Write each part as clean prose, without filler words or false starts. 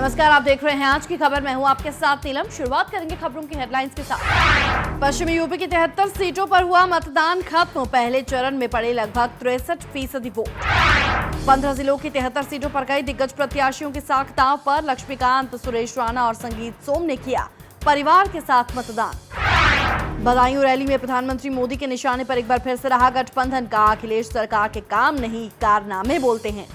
नमस्कार, आप देख रहे हैं आज की खबर। मैं हूं आपके साथ नीलम। शुरुआत करेंगे खबरों की हेडलाइंस के साथ। पश्चिमी यूपी की 73 सीटों पर हुआ मतदान खत्म। पहले चरण में पड़े लगभग 63% वोट। 15 जिलों की 73 सीटों पर कई दिग्गज प्रत्याशियों की साख दांव पर। लक्ष्मीकांत, सुरेश राणा और संगीत सोम ने किया परिवार के साथ मतदान। बदायूं रैली में प्रधानमंत्री मोदी के निशाने पर एक बार फिर से रहा गठबंधन का। अखिलेश सरकार के काम नहीं, कारनामे बोलते हैं।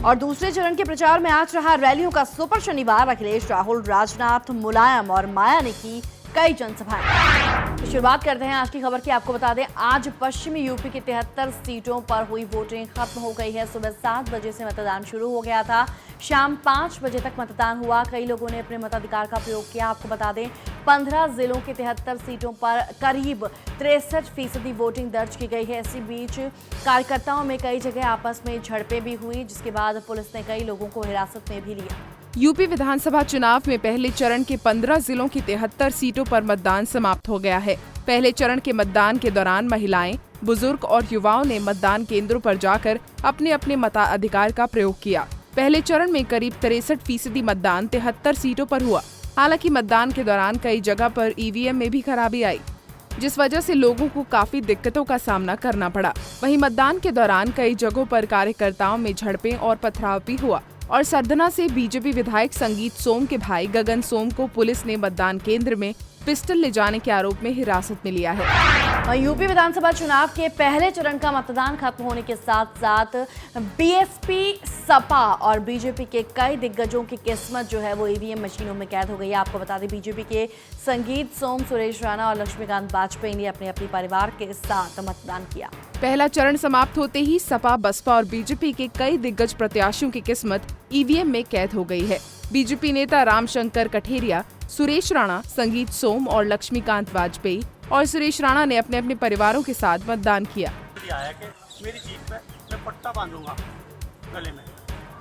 और दूसरे चरण के प्रचार में आज रहा रैलियों का सुपर शनिवार। अखिलेश, राहुल, राजनाथ, मुलायम और माया ने की कई जनसभाएं। तो शुरुआत करते हैं आज की खबर की। आपको बता दें, आज पश्चिमी यूपी की 73 सीटों पर हुई वोटिंग खत्म हो गई है। सुबह 7 बजे से मतदान शुरू हो गया था। शाम 5 बजे तक मतदान हुआ। कई लोगों ने अपने मताधिकार का प्रयोग किया। आपको बता दें, 15 जिलों की 73 सीटों पर करीब 63% वोटिंग दर्ज की गई है। इसी बीच कार्यकर्ताओं में कई जगह आपस में झड़पें भी हुई, जिसके बाद पुलिस ने कई लोगों को हिरासत में भी लिया। यूपी विधानसभा चुनाव में पहले चरण के 15 जिलों की 73 सीटों पर मतदान समाप्त हो गया है। पहले चरण के मतदान के दौरान महिलाएं, बुजुर्ग और युवाओं ने मतदान केंद्रों पर जाकर अपने अपने मताधिकार का प्रयोग किया। पहले चरण में करीब 63% मतदान 73 सीटों पर हुआ। हालांकि मतदान के दौरान कई जगह पर ईवीएम में भी खराबी आई, जिस वजह से लोगों को काफी दिक्कतों का सामना करना पड़ा। वहीं मतदान के दौरान कई जगहों पर कार्यकर्ताओं में झड़पें और पथराव भी हुआ। और सरधना से बीजेपी विधायक संगीत सोम के भाई गगन सोम को पुलिस ने मतदान केंद्र में पिस्टल ले जाने के आरोप में हिरासत में लिया है। यूपी विधानसभा चुनाव के पहले चरण का मतदान खत्म होने के साथ साथ बीएसपी, सपा और बीजेपी के कई दिग्गजों की किस्मत जो है वो ईवीएम मशीनों में कैद हो गई है। आपको बता दें, बीजेपी के संगीत सोम, सुरेश राणा और लक्ष्मीकांत वाजपेयी ने अपने अपने परिवार के साथ मतदान किया। पहला चरण समाप्त होते ही सपा, बसपा और बीजेपी के कई दिग्गज प्रत्याशियों की किस्मत ईवीएम में कैद हो गई है। बीजेपी नेता रामशंकर कठेरिया, सुरेश राणा, संगीत सोम और लक्ष्मीकांत वाजपेयी और सुरेश राणा ने अपने अपने परिवारों के साथ मतदान किया। आया कि मेरी जीत पे मैं पट्टा बांधूंगा गले में।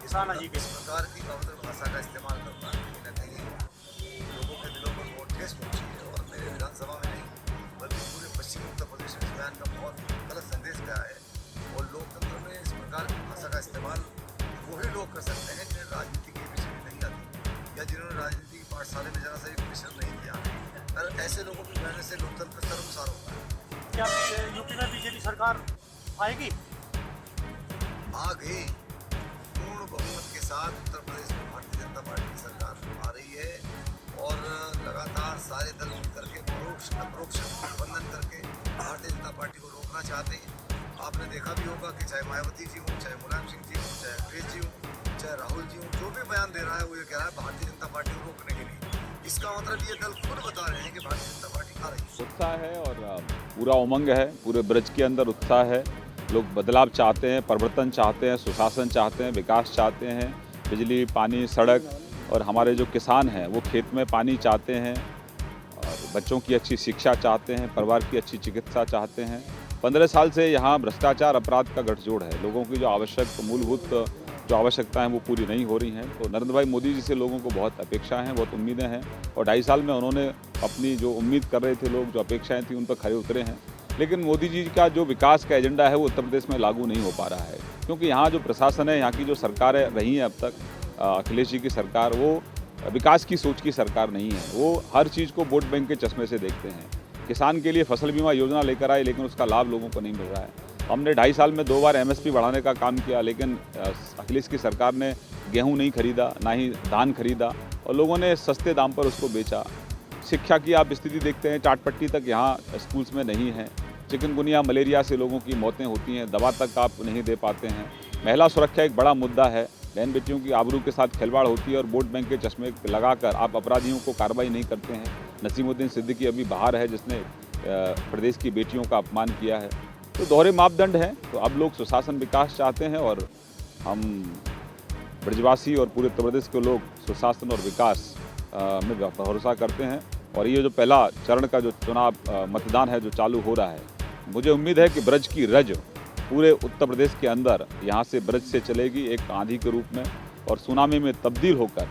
किसान अजीब इस प्रकार की अवधर भाषा का इस्तेमाल करना कहीं लोगों के दिलों पर बहुत ठेस पहुंची है और मेरे विधानसभा में नहीं बल्कि पूरे पश्चिमी उत्तर प्रदेश में इस बयान का बहुत गलत संदेश गया है। और लोकतंत्र में इस प्रकार की भाषा का इस्तेमाल वही लोग कर सकते हैं जिन्हें राजनीति की विषय नहीं आती या जिन्होंने राजनीति की पाठशाले में जरा सा भी परिश्रम नहीं किया। अगर ऐसे लोगों की कहने से लोकतंत्र शर्मसार होता है। क्या यूपी में बीजेपी सरकार आएगी? आ गई। पूर्ण बहुमत के साथ उत्तर प्रदेश में भारतीय जनता पार्टी की सरकार आ रही है और लगातार सारे दल मिलकर के परोक्ष अपरोक्ष गठबंधन करके भारतीय जनता पार्टी को रोकना चाहते हैं। आपने देखा भी होगा कि चाहे मायावती जी हो, चाहे मुलायम सिंह जी हो, चाहे अखिलेश जी हो, चाहे राहुल जी हो, जो भी बयान दे रहा है वो ये कह रहा है भारतीय जनता पार्टी को रोकने के लिए। इसका मतलब ये दल खुद बता रहे हैं कि भारतीय जनता पार्टी आ रही है। उत्साह है और पूरा उमंग है। पूरे ब्रज के अंदर उत्साह है। लोग बदलाव चाहते हैं, परिवर्तन चाहते हैं, सुशासन चाहते हैं, विकास चाहते हैं। बिजली, पानी, सड़क और हमारे जो किसान हैं वो खेत में पानी चाहते हैं और बच्चों की अच्छी शिक्षा चाहते हैं, परिवार की अच्छी चिकित्सा चाहते हैं। 15 साल से यहाँ भ्रष्टाचार, अपराध का गठजोड़ है। लोगों की जो आवश्यक मूलभूत जो आवश्यकताएं हैं वो पूरी नहीं हो रही हैं। तो नरेंद्र भाई मोदी जी से लोगों को बहुत अपेक्षाएं हैं, बहुत उम्मीदें हैं और 2.5 साल में उन्होंने अपनी जो उम्मीद कर रहे थे लोग, जो अपेक्षाएं थी, उन पर खरे उतरे हैं। लेकिन मोदी जी का जो विकास का एजेंडा है वो उत्तर प्रदेश में लागू नहीं हो पा रहा है, क्योंकि यहाँ जो प्रशासन है, यहाँ की जो सरकारें रही हैं अब तक, अखिलेश जी की सरकार, वो विकास की सोच की सरकार नहीं है। वो हर चीज़ को वोट बैंक के चश्मे से देखते हैं। किसान के लिए फसल बीमा योजना लेकर आए, लेकिन उसका लाभ लोगों को नहीं मिल रहा है। हमने 2.5 साल में 2 बार MSP बढ़ाने का काम किया, लेकिन अखिलेश की सरकार ने गेहूं नहीं खरीदा, ना ही धान खरीदा और लोगों ने सस्ते दाम पर उसको बेचा। शिक्षा की आप स्थिति देखते हैं, टाटपट्टी तक यहाँ स्कूल्स में नहीं है। चिकनगुनिया, मलेरिया से लोगों की मौतें होती हैं, दवा तक आप नहीं दे पाते हैं। महिला सुरक्षा एक बड़ा मुद्दा है। बहन बेटियों की आबरू के साथ खिलवाड़ होती है और वोट बैंक के चश्मे लगाकर आप अपराधियों को कार्रवाई नहीं करते हैं। नसीमुद्दीन सिद्दीकी अभी बाहर है, जिसने प्रदेश की बेटियों का अपमान किया है। तो दोहरे मापदंड हैं। तो अब लोग सुशासन, विकास चाहते हैं और हम ब्रजवासी और पूरे उत्तर प्रदेश के लोग सुशासन और विकास में भरोसा करते हैं। और ये जो पहला चरण का जो चुनाव मतदान है जो चालू हो रहा है, मुझे उम्मीद है कि ब्रज की रज पूरे उत्तर प्रदेश के अंदर यहाँ से ब्रज से चलेगी एक आंधी के रूप में और सुनामी में तब्दील होकर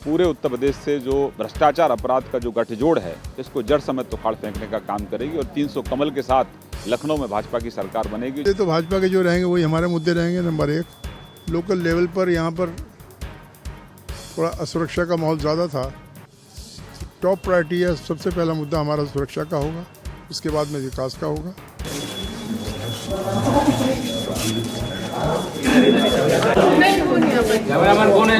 पूरे उत्तर प्रदेश से जो भ्रष्टाचार, अपराध का जो गठजोड़ है, इसको जड़ समेत उखाड़ फेंकने का काम करेगी और 300 कमल के साथ लखनऊ में भाजपा की सरकार बनेगी। ये तो भाजपा के जो रहेंगे वही हमारे मुद्दे रहेंगे। नंबर 1, लोकल लेवल पर यहाँ पर थोड़ा असुरक्षा का माहौल ज़्यादा था। टॉप प्रायोरिटी है, सबसे पहला मुद्दा हमारा सुरक्षा का होगा, उसके बाद में विकास का होगा। कैमरामैन कौन है?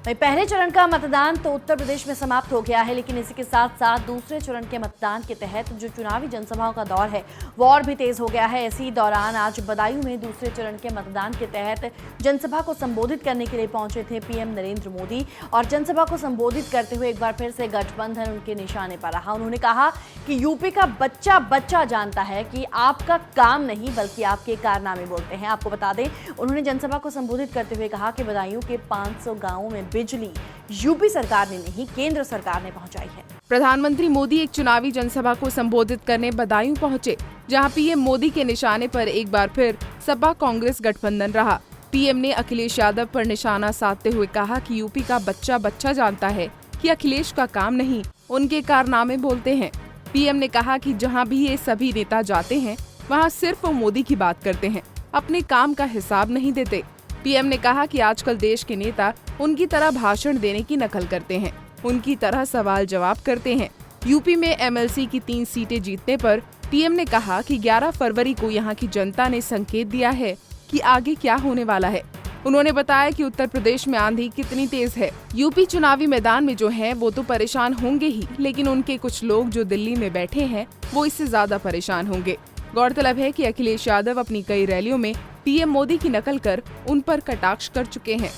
वहीं पहले चरण का मतदान तो उत्तर प्रदेश में समाप्त हो गया है, लेकिन इसी के साथ साथ दूसरे चरण के मतदान के तहत जो चुनावी जनसभाओं का दौर है वो और भी तेज हो गया है। इसी दौरान आज बदायूं में दूसरे चरण के मतदान के तहत जनसभा को संबोधित करने के लिए पहुंचे थे पीएम नरेंद्र मोदी, और जनसभा को संबोधित करते हुए एक बार फिर से गठबंधन उनके निशाने पर रहा। उन्होंने कहा कि यूपी का बच्चा बच्चा जानता है कि आपका काम नहीं बल्कि आपके कारनामे बोलते हैं। आपको बता दें, उन्होंने जनसभा को संबोधित करते हुए कहा कि बदायूं के 500 गांवों में बिजली यूपी सरकार ने नहीं, केंद्र सरकार ने पहुंचाई है। प्रधानमंत्री मोदी एक चुनावी जनसभा को संबोधित करने बदायूं पहुंचे, जहां पीएम मोदी के निशाने पर एक बार फिर सपा कांग्रेस गठबंधन रहा। पीएम ने अखिलेश यादव पर निशाना साधते हुए कहा कि यूपी का बच्चा बच्चा जानता है कि अखिलेश का काम नहीं, उनके कारनामे बोलते हैं। पीएम ने कहा कि जहां भी ये सभी नेता जाते हैं वहां सिर्फ वो मोदी की बात करते हैं, अपने काम का हिसाब नहीं देते। पीएम ने कहा कि आजकल देश के नेता उनकी तरह भाषण देने की नकल करते हैं, उनकी तरह सवाल जवाब करते हैं। यूपी में एमएलसी की 3 सीटें जीतने पर पीएम ने कहा कि 11 फरवरी को यहां की जनता ने संकेत दिया है कि आगे क्या होने वाला है। उन्होंने बताया कि उत्तर प्रदेश में आंधी कितनी तेज है। यूपी चुनावी मैदान में जो है वो तो परेशान होंगे ही, लेकिन उनके कुछ लोग जो दिल्ली में बैठे हैं वो इससे ज्यादा परेशान होंगे। गौरतलब है कि अखिलेश यादव अपनी कई रैलियों में पीएम मोदी की नकल कर उन पर कटाक्ष कर चुके हैं।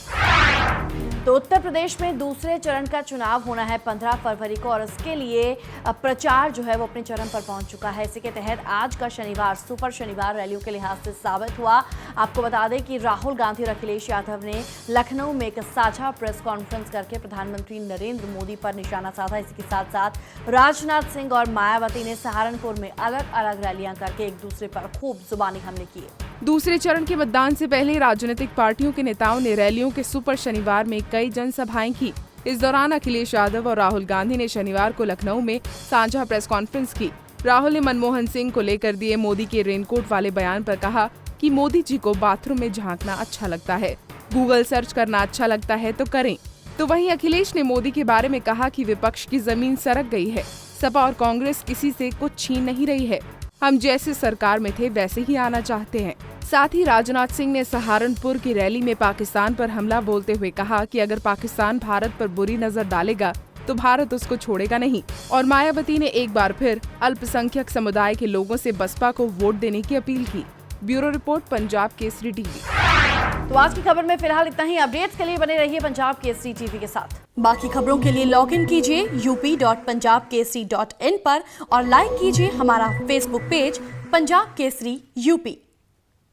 तो उत्तर प्रदेश में दूसरे चरण का चुनाव होना है 15 फरवरी को, और इसके लिए प्रचार जो है वो अपने चरम पर पहुंच चुका है। इसी के तहत आज का शनिवार सुपर शनिवार रैलियों के लिहाज से साबित हुआ। आपको बता दें कि राहुल गांधी और अखिलेश यादव ने लखनऊ में एक साझा प्रेस कॉन्फ्रेंस करके प्रधानमंत्री नरेंद्र मोदी पर निशाना साधा। इसी के साथ साथ राजनाथ सिंह और मायावती ने सहारनपुर में अलग अलग रैलियां करके एक दूसरे पर खूब जुबानी हमले किए। दूसरे चरण के मतदान से पहले राजनीतिक पार्टियों के नेताओं ने रैलियों के सुपर शनिवार में कई जनसभाएं की। इस दौरान अखिलेश यादव और राहुल गांधी ने शनिवार को लखनऊ में साझा प्रेस कॉन्फ्रेंस की। राहुल ने मनमोहन सिंह को लेकर दिए मोदी के रेनकोट वाले बयान पर कहा कि मोदी जी को बाथरूम में झांकना अच्छा लगता है, गूगल सर्च करना अच्छा लगता है तो करें। तो वहीं अखिलेश ने मोदी के बारे में कहा कि विपक्ष की जमीन सरक गई है, सपा और कांग्रेस किसी से कुछ छीन नहीं रही है, हम जैसे सरकार में थे वैसे ही आना चाहते हैं। साथ ही राजनाथ सिंह ने सहारनपुर की रैली में पाकिस्तान पर हमला बोलते हुए कहा कि अगर पाकिस्तान भारत पर बुरी नजर डालेगा तो भारत उसको छोड़ेगा नहीं। और मायावती ने एक बार फिर अल्पसंख्यक समुदाय के लोगों से बसपा को वोट देने की अपील की। Bureau report, Punjab Kesari TV. तो आज की खबर में फिलहाल इतना ही। अपडेट्स के लिए बने रहिए पंजाब केसरी टीवी के साथ। बाकी खबरों के लिए लॉग इन कीजिए up.punjabkesri.in पर और लाइक कीजिए हमारा Facebook page Punjab Kesari UP.